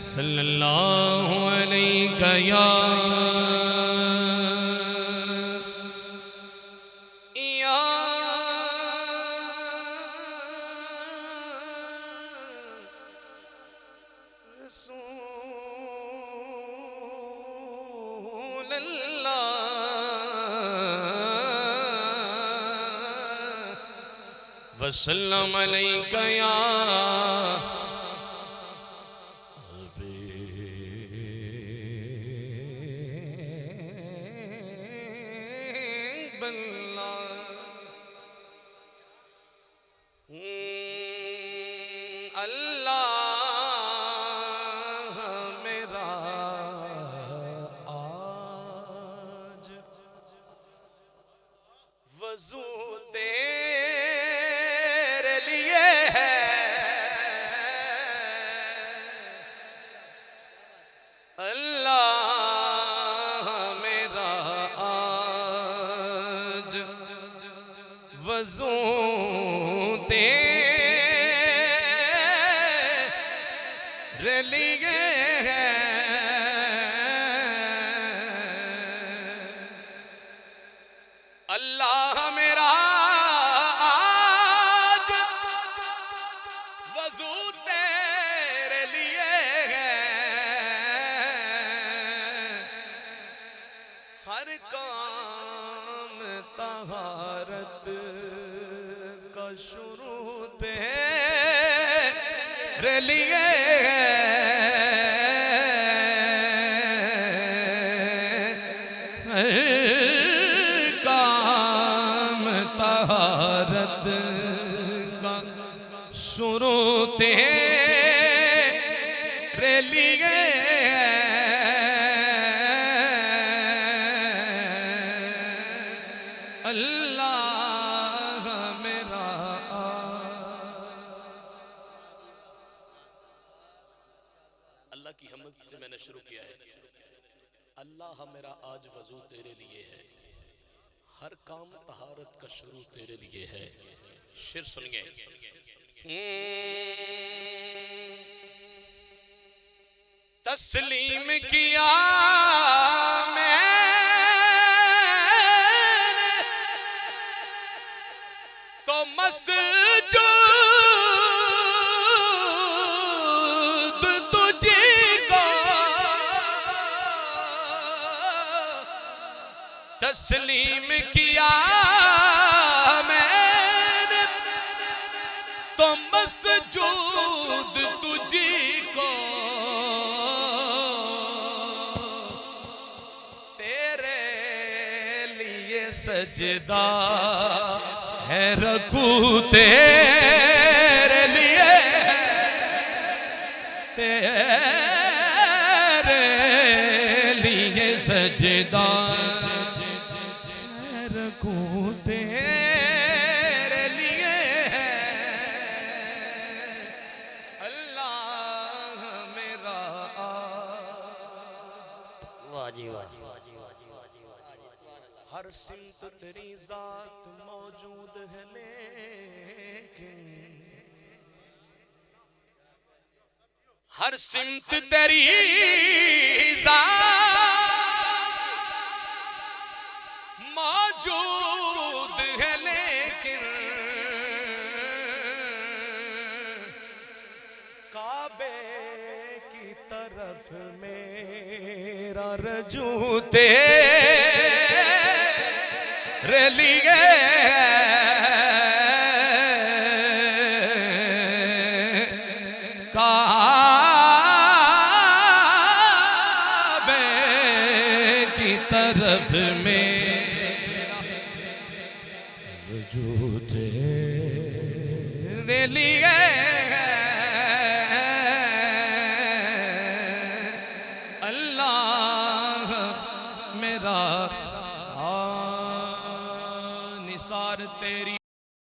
सल्लल्लाहु अलैका या रसूल अल्लाह वसल्लम अलैका या अल्लाह मेरा आज वज़ू तेरे लिए है, अल्लाह मेरा आज वज़ू तेरे लिए है, अल्लाह मेरा आज वज़ू तेरे लिए है, हर काम तहारत का शुरू तेरे लिए है, काम तहारत का शुरू तेरे लिए है, अल्लाह मेरा आज। अल्लाह की हमद से मैंने शुरू किया है, अल्लाह मेरा आज वज़ू तेरे लिए है, हर काम तहारत का शुरू तेरे लिए है। शेर सुनिए, तस्लीम किया मैंने तो मस्जूद तुझको, तस्लीम किया मैंने तो मस्जूद तुझको, तेरे लिए सजदा है रखूं तेरे लिए, तेरे लिए सजदा रखूं तेरे लिए, अल्लाह मेरा आज। वाह जी वाह, हर सिमत तेरी जात मौजूद है, लेकिन हर सिमत तेरी जात मौजूद है, लेकिन काबे की तरफ मेरा रजू तेरे लिए, काबे की तरफ मेरा रजू तेरे लिए, अल्लाह मेरा निसार तेरी